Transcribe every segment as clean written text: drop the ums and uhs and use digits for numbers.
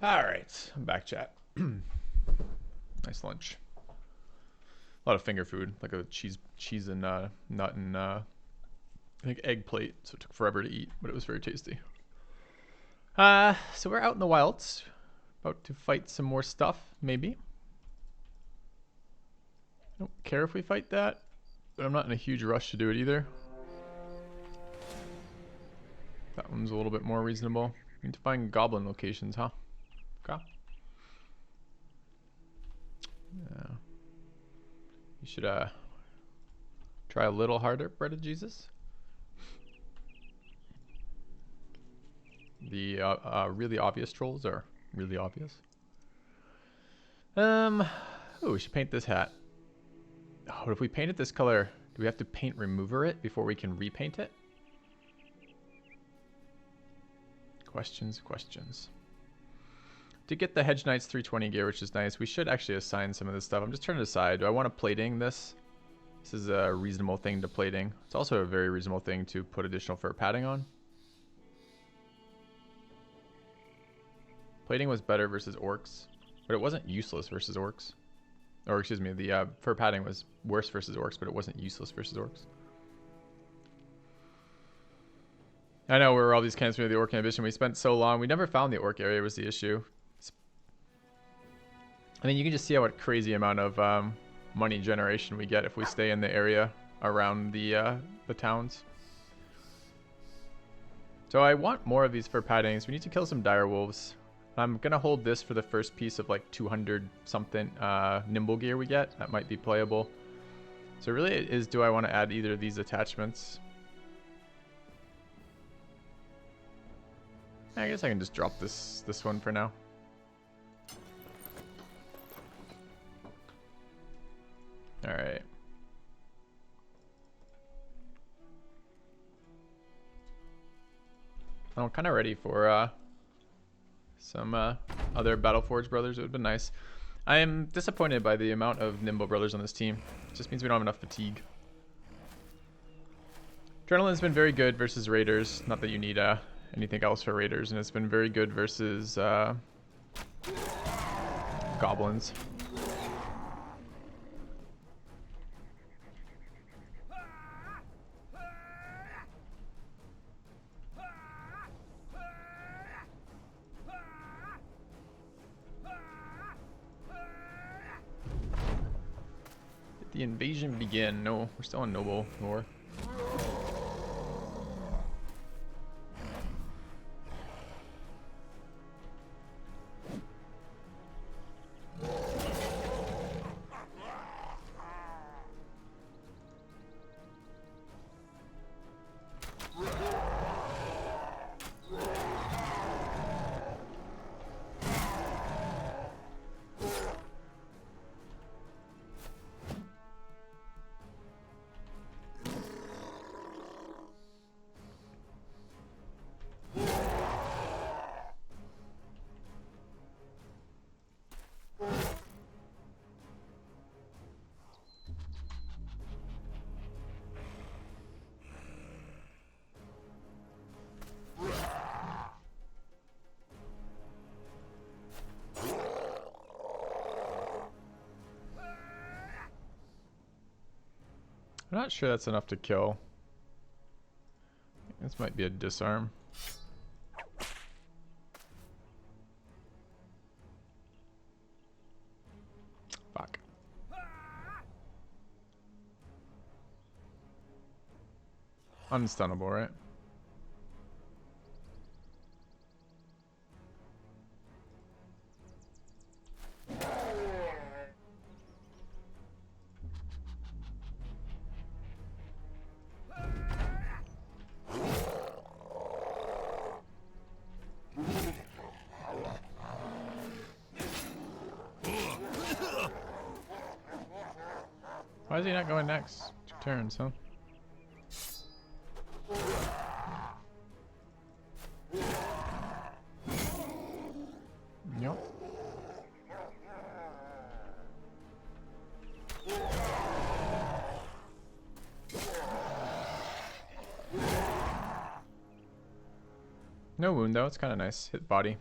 All right, I'm back, chat. Nice lunch. A lot of finger food, like a cheese and nut and I think egg plate. So it took forever to eat, but it was very tasty. So we're out in the wilds, about to fight some more stuff, maybe. I don't care if we fight that, but I'm not in a huge rush to do it either. That one's a little bit more reasonable. Need to find goblin locations, huh? Okay. Yeah. You should try a little harder, Bread of Jesus. The really obvious trolls are really obvious. Oh, we should paint this hat. Oh, if we paint it this color, do we have to paint remover it before we can repaint it? Questions. To get the Hedge Knights 320 gear, which is nice, we should actually assign some of this stuff. I'm just trying to decide, do I want to plating this? This is a reasonable thing to plating. It's also a very reasonable thing to put additional fur padding on. Plating was better versus orcs, but it wasn't useless versus orcs. Or excuse me, the fur padding was worse versus orcs, but it wasn't useless versus orcs. I know where all these camps near the orc ambition. We spent so long. We never found the orc area was the issue. I mean, you can just see what crazy amount of money generation we get if we stay in the area around the towns. So I want more of these fur paddings. We need to kill some dire wolves. I'm gonna hold this for the first piece of like 200 something nimble gear we get. That might be playable. So really it is, do I want to add either of these attachments? I guess I can just drop this one for now. All right. I'm kind of ready for some other Battleforge brothers. It would have been nice. I am disappointed by the amount of nimble brothers on this team. It just means we don't have enough fatigue. Adrenaline's been very good versus raiders. Not that you need anything else for raiders, and it's been very good versus goblins. Did the invasion begin? No, we're still on noble war. I'm not sure that's enough to kill. This might be a disarm. Fuck. Unstunnable, right? Why is he not going next? 2 turns, huh? Yep. No wound though, it's kind of nice. Hit body.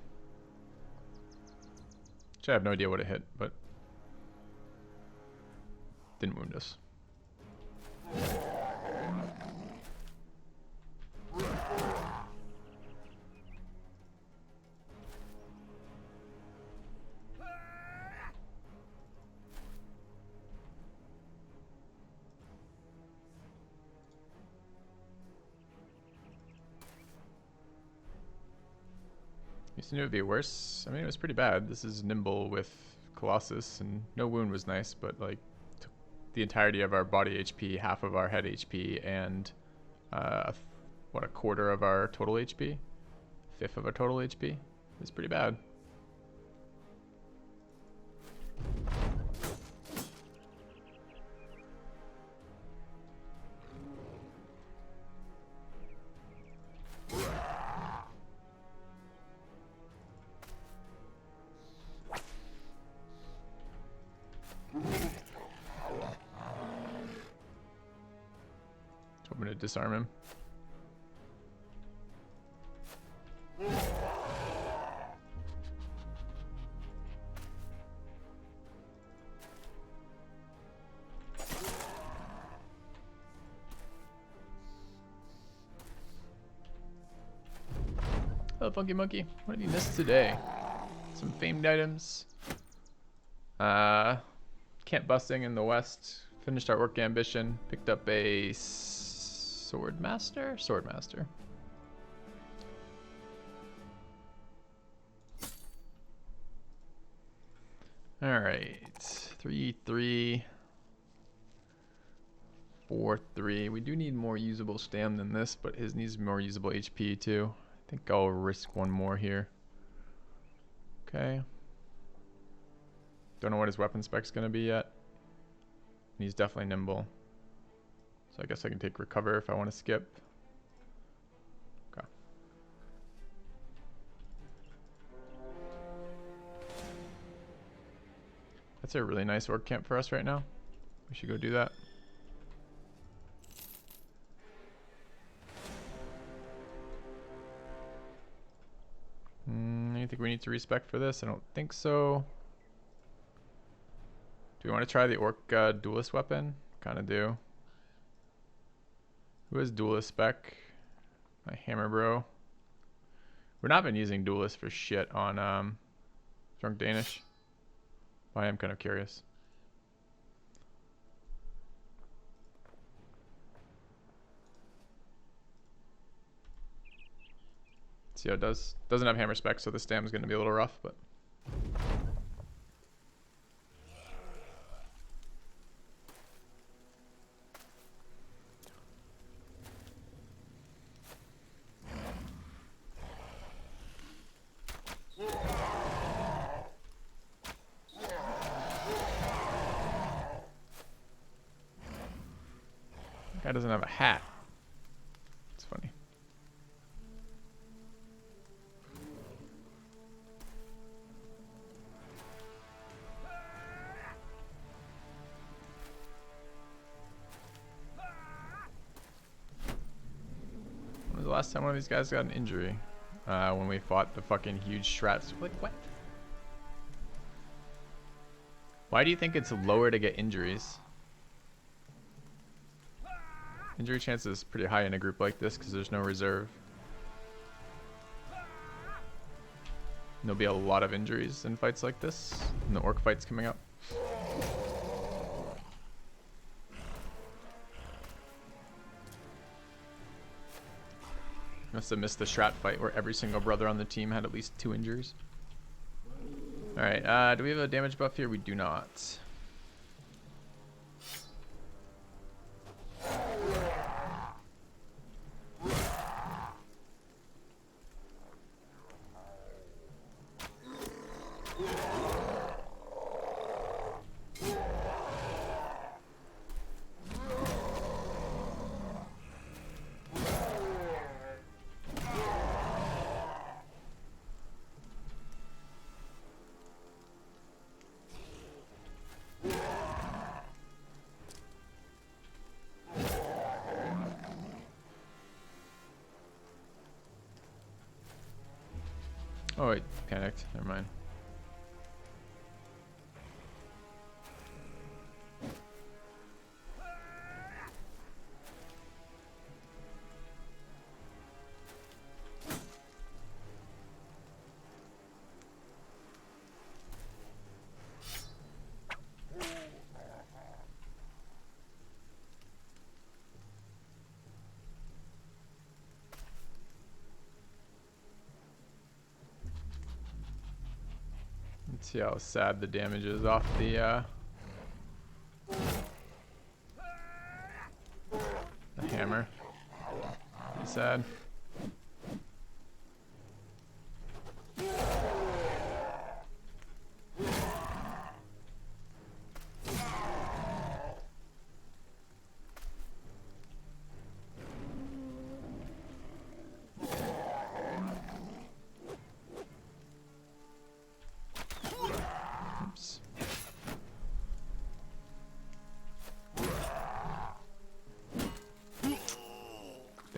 Actually, I have no idea what it hit, but didn't wound us. Used to know it would be worse. I mean, it was pretty bad. This is nimble with Colossus, and no wound was nice, but like took the entirety of our body HP, half of our head HP, and what, a quarter of our total HP? Fifth of our total HP? It's pretty bad. Hoping to disarm him. Oh, Funky Monkey, what have you missed today? Some famed items. Camp busting in the west. Finished our orc ambition. Picked up a swordmaster? Swordmaster. Alright. 3-3. 4-3. We do need more usable stam than this, but his needs more usable HP too. I think I'll risk one more here. Okay. Don't know what his weapon spec's gonna be yet. And he's definitely nimble. So I guess I can take recover if I want to skip. Okay. That's a really nice orc camp for us right now. We should go do that. Anything we need to respec for this? I don't think so. Do we want to try the orc duelist weapon? Kind of do. Who has duelist spec? My hammer bro. We've not been using duelist for shit on Drunk Danish. But I am kind of curious. See how it does. Doesn't have hammer spec, so the stam is going to be a little rough, but. Guy doesn't have a hat. It's funny. When was the last time one of these guys got an injury? When we fought the fucking huge strats. Like, what? Why do you think it's lower to get injuries? Injury chance is pretty high in a group like this because there's no reserve. And there'll be a lot of injuries in fights like this, and the orc fight's coming up. Must have missed the strat fight where every single brother on the team had at least 2 injuries. Alright, do we have a damage buff here? We do not. Oh wait, panicked. Never mind. See how sad the damage is off the hammer. Pretty sad.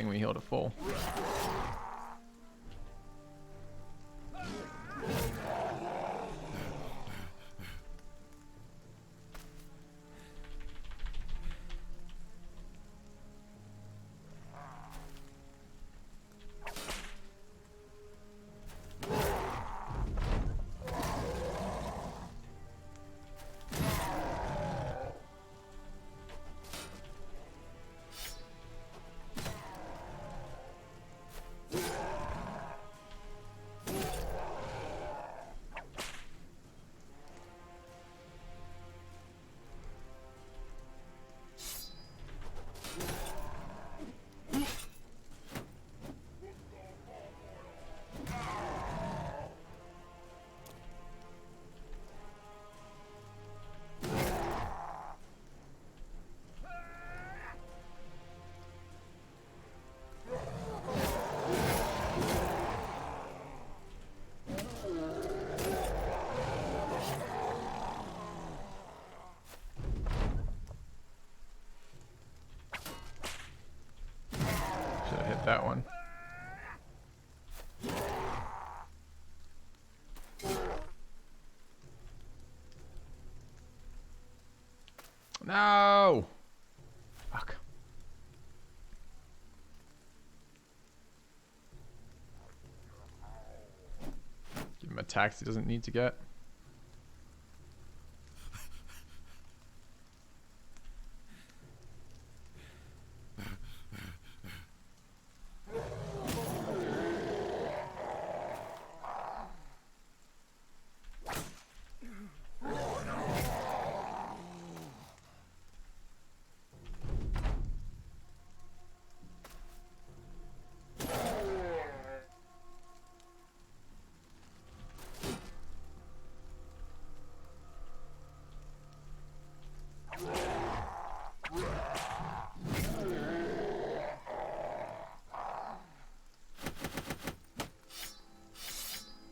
We healed a full. That one. No! Fuck. Give him attacks he doesn't need to get.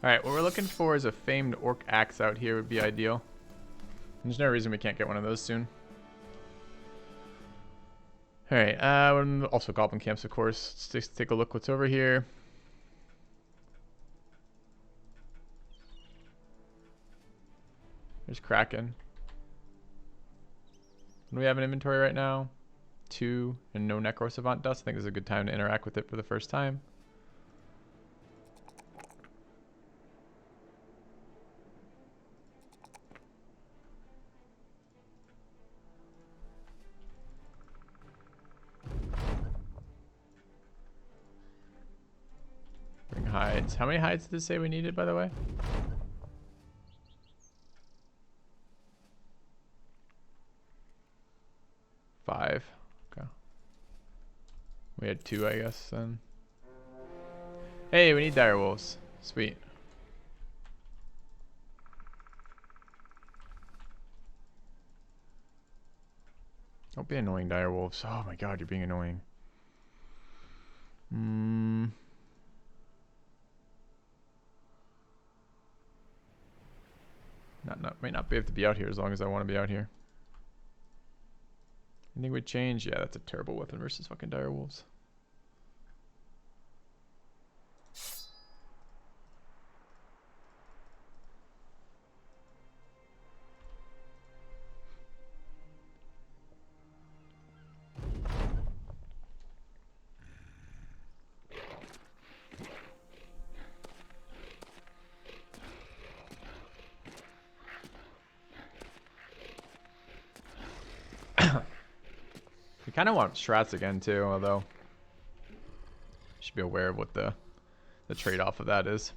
Alright, what we're looking for is a famed orc axe out here would be ideal. There's no reason we can't get one of those soon. Alright, also goblin camps, of course. Let's just take a look what's over here. There's Kraken. What do we have in inventory right now? 2 and no Necro Savant dust. I think this is a good time to interact with it for the first time. Bring hides. How many hides did it say we needed, by the way? 5. Okay. We had 2, I guess, then. Hey, we need dire wolves. Sweet. Don't be annoying, dire wolves. Oh my god, you're being annoying. Might not be able to be out here as long as I want to be out here. Anything would change? Yeah, that's a terrible weapon versus fucking dire wolves. I kind of want strats again too, although should be aware of what the trade-off of that is.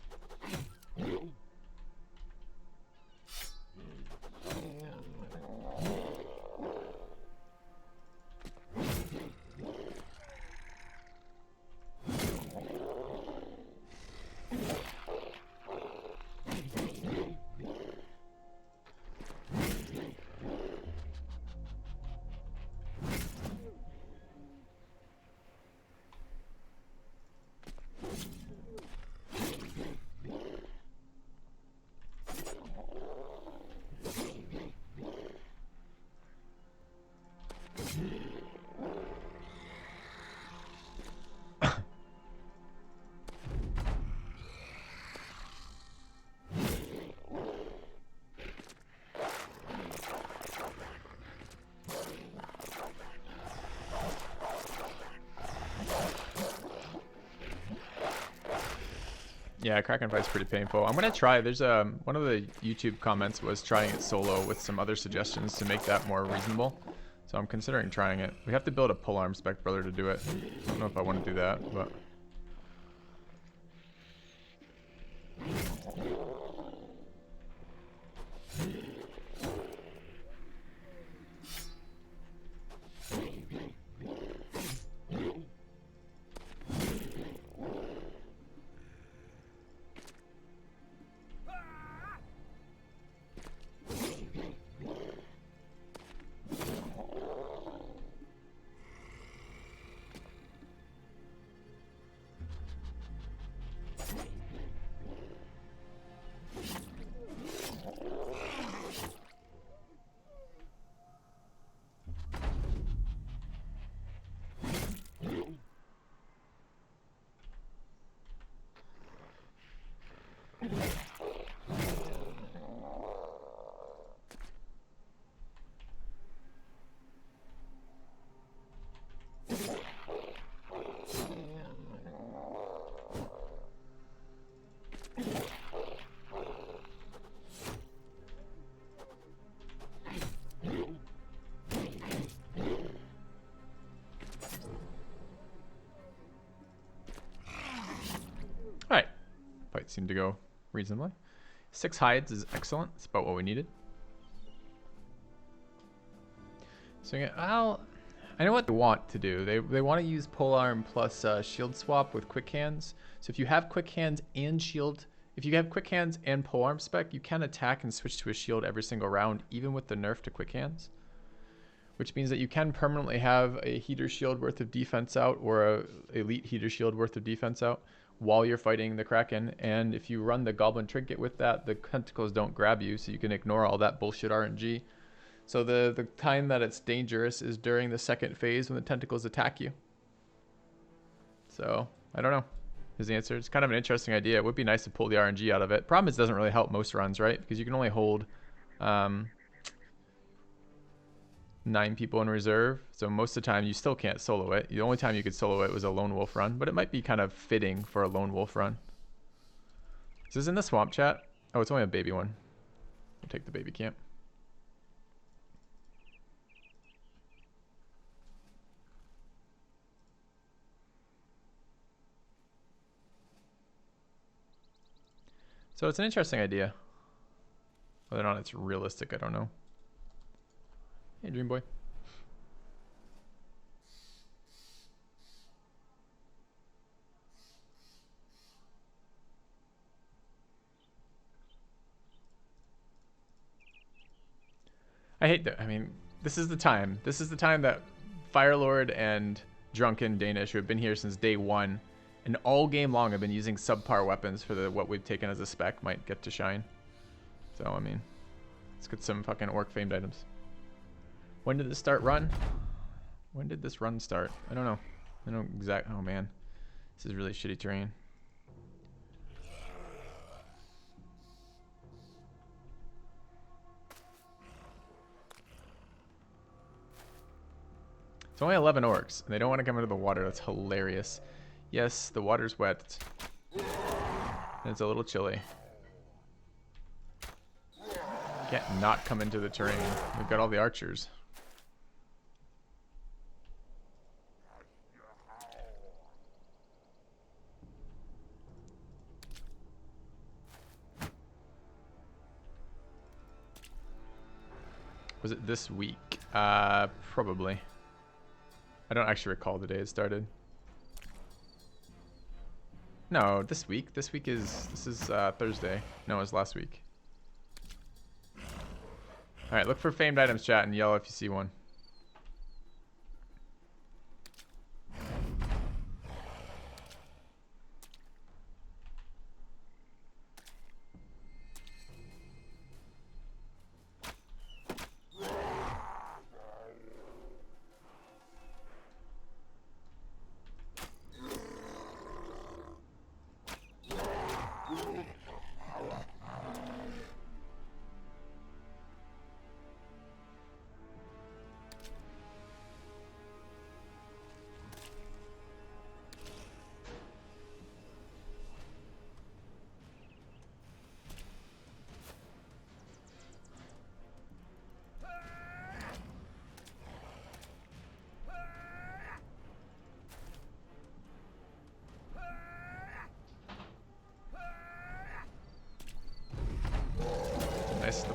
Yeah, Kraken fight's pretty painful. I'm gonna try. There's one of the YouTube comments was trying it solo with some other suggestions to make that more reasonable. So I'm considering trying it. We have to build a polearm spec brother to do it. I don't know if I want to do that, but. Alright. Fight seemed to go reasonably. 6 hides is excellent. It's about what we needed. So well, I know what they want to do. They want to use polearm plus shield swap with quick hands. So if you have quick hands and shield, if you have quick hands and polearm spec, you can attack and switch to a shield every single round, even with the nerf to quick hands. Which means that you can permanently have a heater shield worth of defense out or a elite heater shield worth of defense out while you're fighting the Kraken. And if you run the Goblin Trinket with that, the tentacles don't grab you, so you can ignore all that bullshit RNG. So the time that it's dangerous is during the second phase when the tentacles attack you. So, I don't know, is the answer. It's kind of an interesting idea. It would be nice to pull the RNG out of it. Problem is, it doesn't really help most runs, right? Because you can only hold 9 people in reserve, so most of the time you still can't solo it. The only time you could solo it was a lone wolf run, but it might be kind of fitting for a lone wolf run. Is this in the swamp chat? Oh, it's only a baby one. We'll take the baby camp. So it's an interesting idea. Whether or not it's realistic, I don't know. Hey, Dream Boy. I hate that. I mean, this is the time. This is the time that Firelord and Drunken Danish, who have been here since day 1, and all game long have been using subpar weapons for the what we've taken as a spec, might get to shine. So, I mean, let's get some fucking orc famed items. When did this start run? When did this run start? I don't know. I don't exactly. Oh man, this is really shitty terrain. It's only 11 orcs, and they don't want to come into the water. That's hilarious. Yes, the water's wet. And it's a little chilly. Can't not come into the terrain. We've got all the archers. Was it this week? Probably. I don't actually recall the day it started. No, this week. This is Thursday. No, it was last week. All right, look for famed items, chat, and yell if you see one.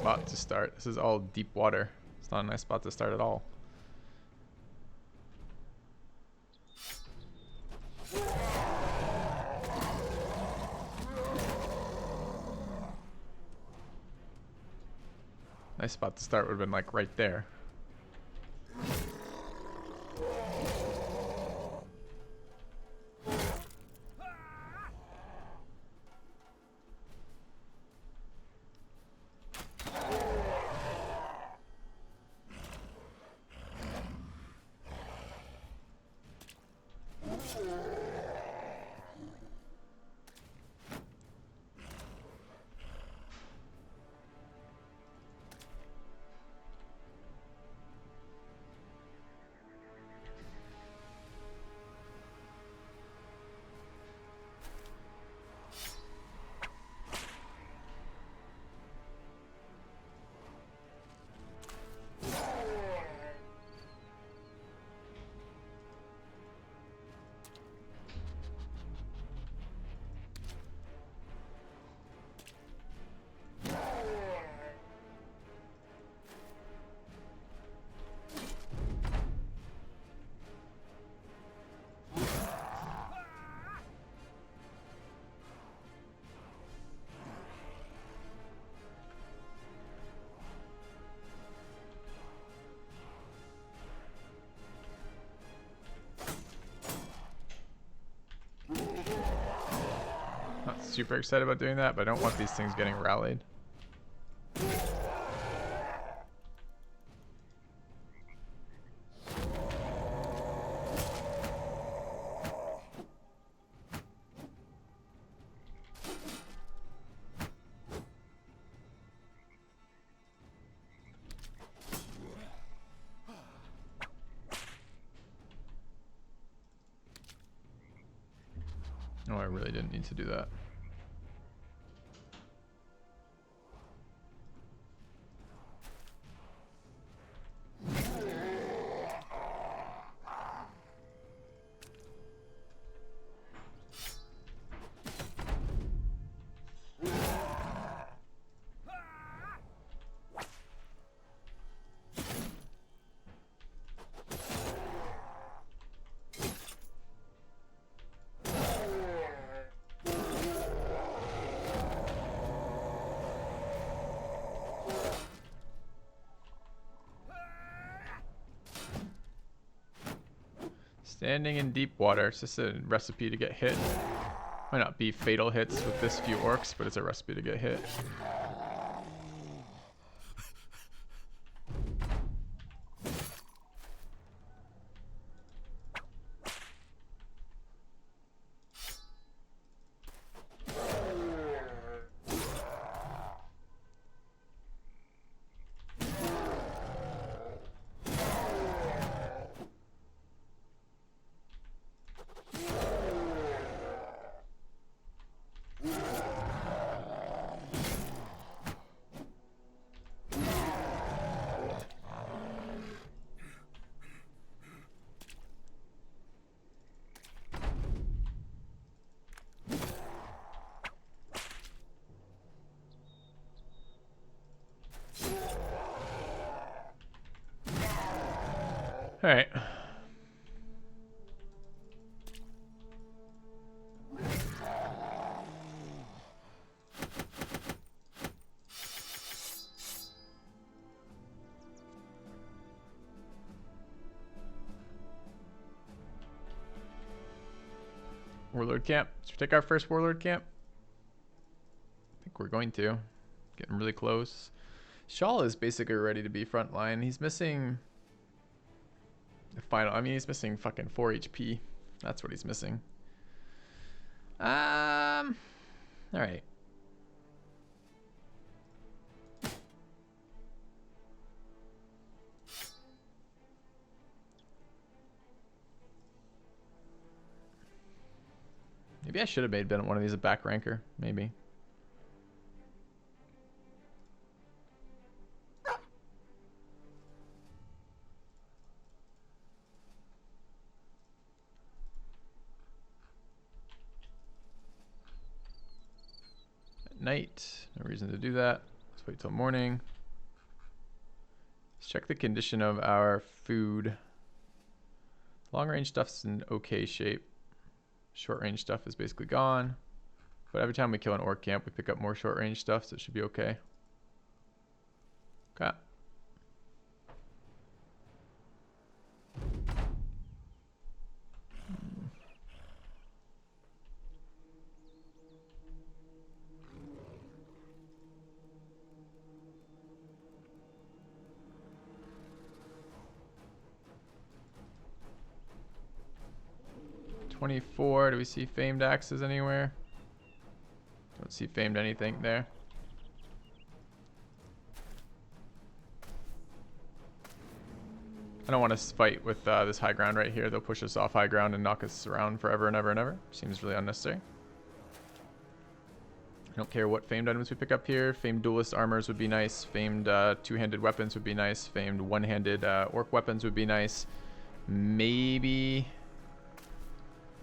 spot to start. This is all deep water. It's not a nice spot to start at all. Nice spot to start would have been like right there. Not super excited about doing that, but I don't want these things getting rallied. Oh, I really didn't need to do that. Standing in deep water. It's just a recipe to get hit. Might not be fatal hits with this few orcs, but it's a recipe to get hit. All right. Warlord camp. Should we take our first warlord camp? I think we're going to. Getting really close. Shaw is basically ready to be frontline. He's missing the final. I mean, he's missing fucking 4 HP. That's what he's missing. All right. Maybe I should have made one of these a back ranker. Maybe. At night. No reason to do that. Let's wait till morning. Let's check the condition of our food. Long range stuff's in okay shape. Short range stuff is basically gone. But every time we kill an orc camp, we pick up more short range stuff, so it should be okay. Okay. $24. Do we see famed axes anywhere? Don't see famed anything there. I don't want to fight with this high ground right here. They'll push us off high ground and knock us around forever and ever and ever. Seems really unnecessary. I don't care what famed items we pick up here. Famed duelist armors would be nice. Famed two-handed weapons would be nice. Famed one-handed orc weapons would be nice. Maybe...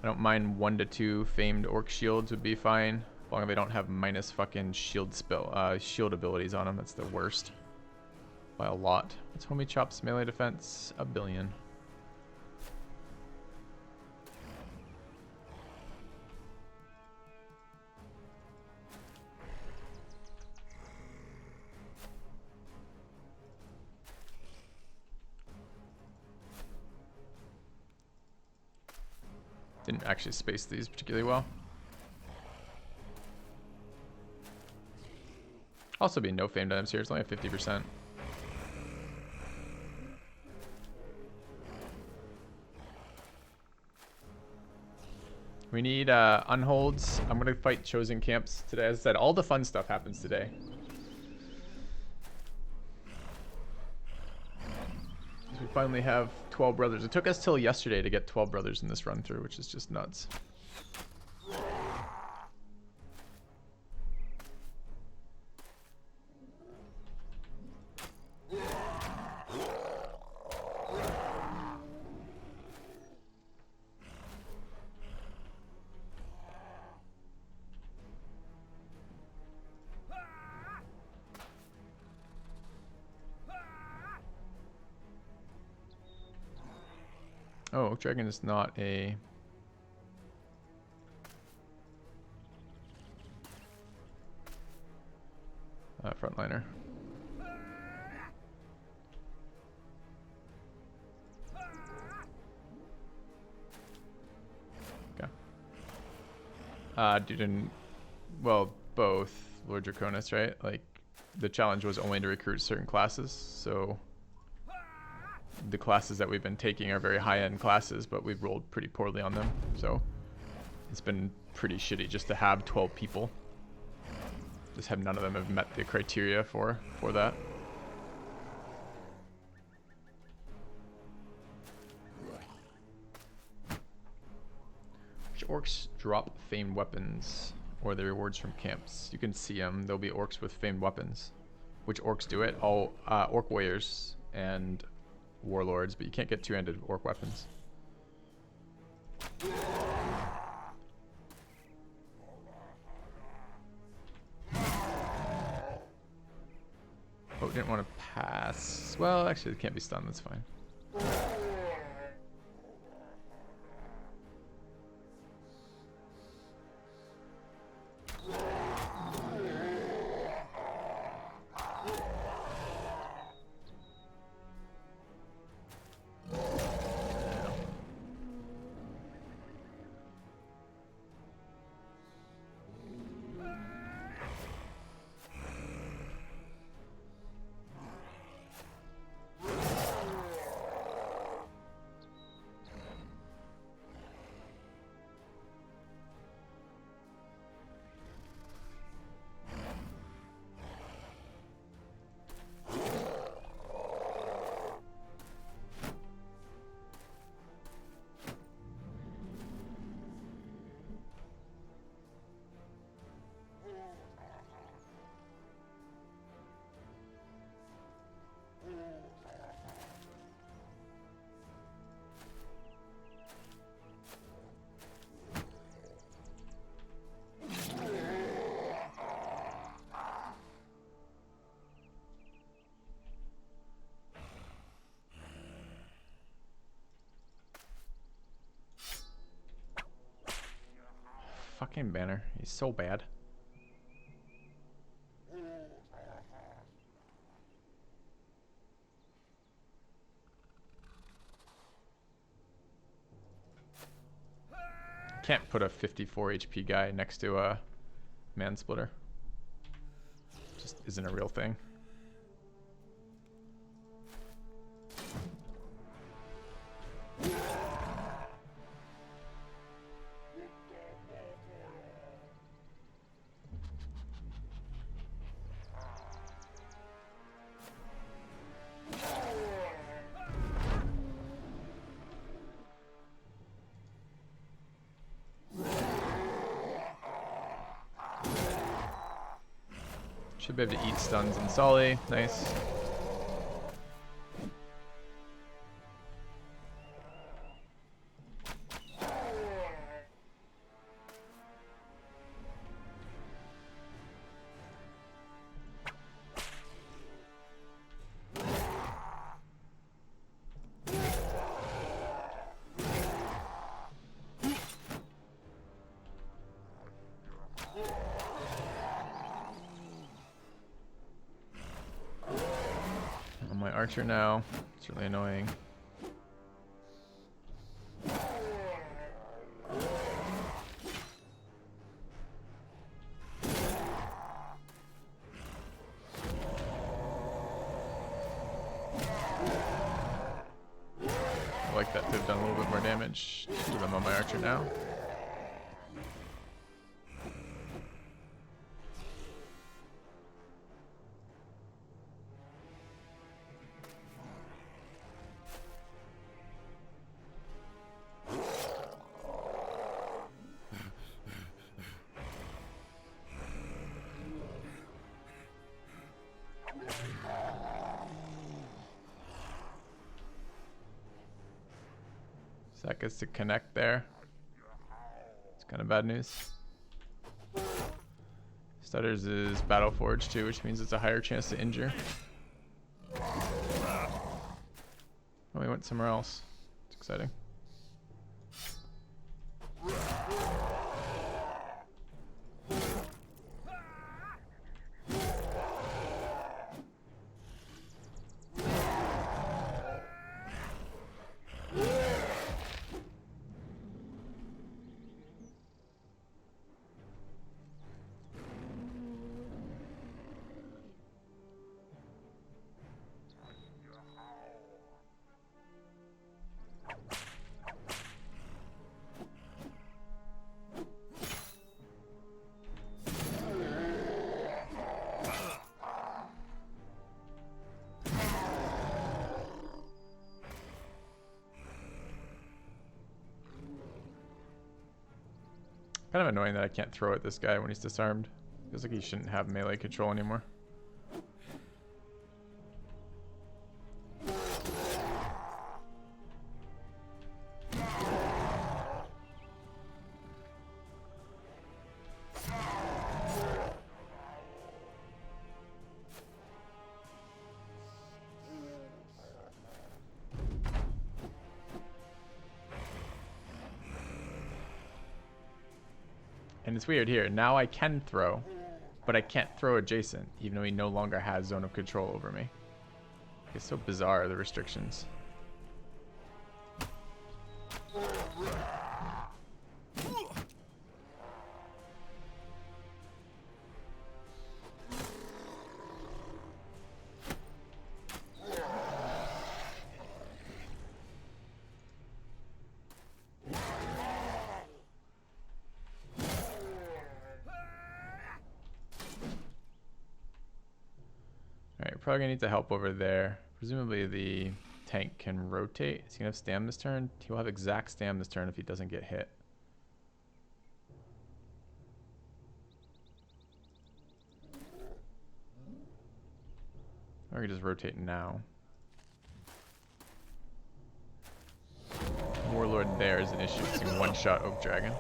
I don't mind 1 to 2 famed orc shields would be fine. As long as they don't have minus fucking shield shield abilities on them. That's the worst. By a lot. What's Homie Chop's melee defense? 1 billion. Didn't actually space these particularly well. Also be no famed items here. It's only at 50%. We need unholds. I'm going to fight chosen camps today. As I said, all the fun stuff happens today. We finally have 12 brothers. It took us till yesterday to get 12 brothers in this run through, which is just nuts. Oh, Dragon is not a... frontliner. Okay. Well, both Lord Draconis, right? Like, the challenge was only to recruit certain classes, so... The classes that we've been taking are very high-end classes, but we've rolled pretty poorly on them. So it's been pretty shitty just to have 12 people. Just have none of them have met the criteria for that. Which orcs drop famed weapons or the rewards from camps? You can see them. There'll be orcs with famed weapons. Which orcs do it? Oh, orc warriors and warlords, but you can't get two-handed orc weapons. Oh, didn't want to pass. Well, actually, it can't be stunned. That's fine. fucking banner. He's so bad. Can't put a 54 HP guy next to a man splitter. Just isn't a real thing. Should be able to eat stuns and Sully. Nice. My archer now. It's really annoying. I like that to have done a little bit more damage to them on my archer now. So that gets to connect there. It's kind of bad news. Stutters is Battle Forge too, which means it's a higher chance to injure. Oh, he went somewhere else. It's exciting. Kind of annoying that I can't throw at this guy when he's disarmed. Feels like he shouldn't have melee control anymore. And it's weird here. Now I can throw, but I can't throw adjacent, even though he no longer has zone of control over me. It's so bizarre, the restrictions. Alright, probably gonna need to help over there. Presumably the tank can rotate. Is he gonna have stam this turn? He'll have exact stam this turn if he doesn't get hit. Or he can just rotate now. Warlord there is an issue. It's a one-shot Oak Dragon.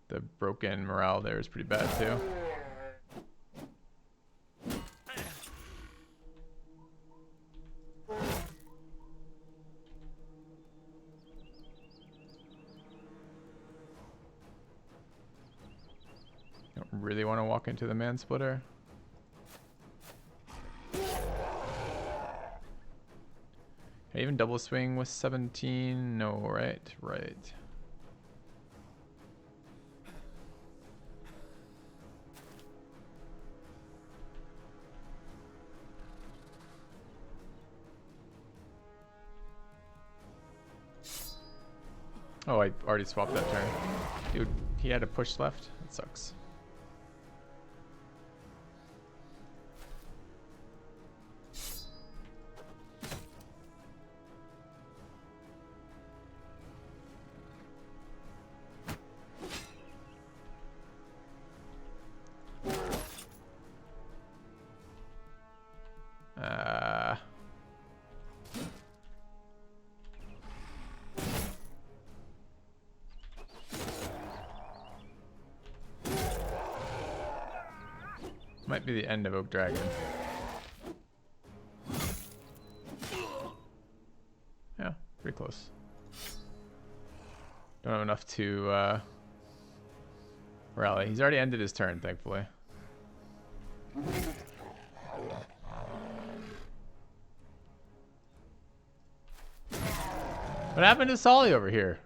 The broken morale there is pretty bad too. really want to walk into the man splitter. Can I even double swing with 17? No, right? Right. Oh, I already swapped that turn. Dude, he had to push left? That sucks. Might be the end of Oak Dragon. Yeah, pretty close. Don't have enough to rally. He's already ended his turn, thankfully. What happened to Solly over here?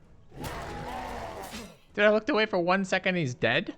Dude, I looked away for 1 second, he's dead?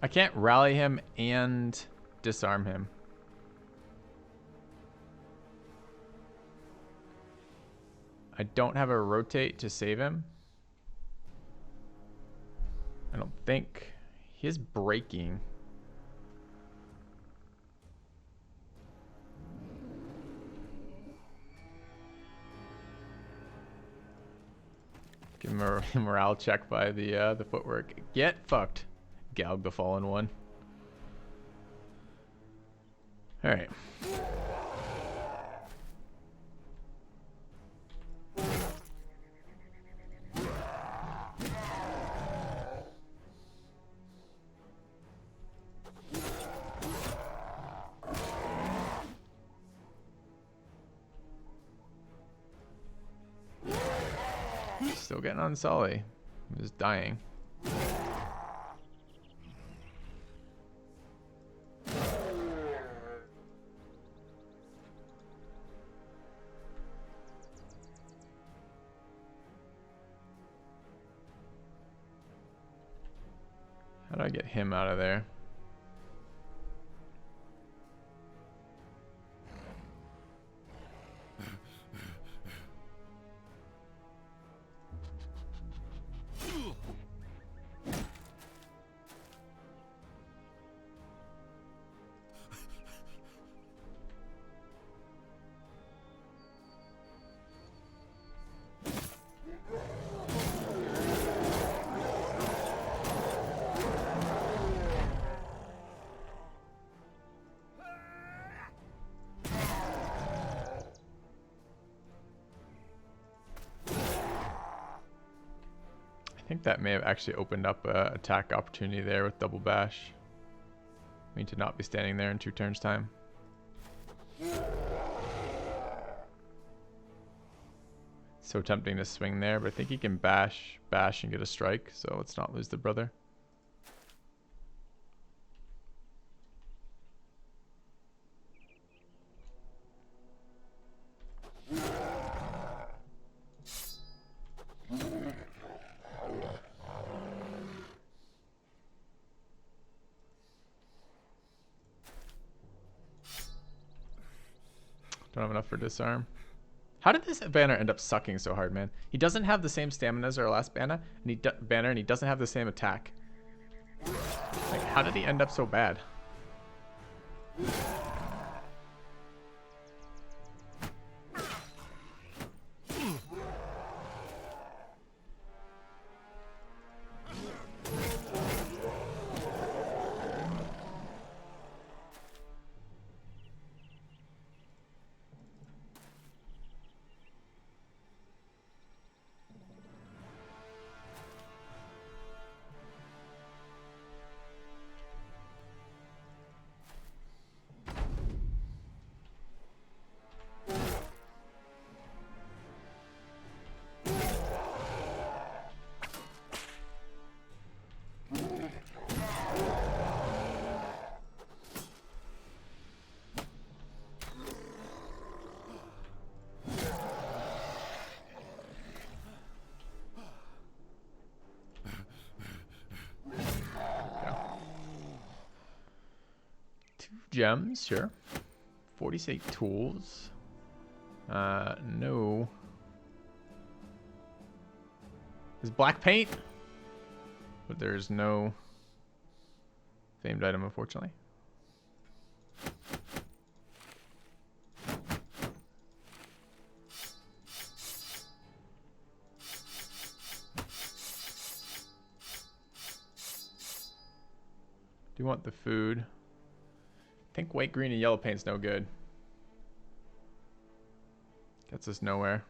I can't rally him and disarm him. I don't have a rotate to save him. I don't think. He is breaking. Give him a morale check by the footwork. Get fucked. Galg the fallen one. All right. Still getting on Sully. I'm just dying. How do I get him out of there? I think that may have actually opened up a attack opportunity there with double bash. I mean to not be standing there in 2 turns time. So tempting to swing there, but I think he can bash and get a strike, so let's not lose the brother. Don't have enough for disarm. How did this banner end up sucking so hard, man? He doesn't have the same stamina as our last banner, and he doesn't have the same attack. Like, how did he end up so bad? gems, sure. 48 tools. No. Is black paint? But there's no famed item, unfortunately. Do you want the food? I think white, green, and yellow paint's no good. Gets us nowhere.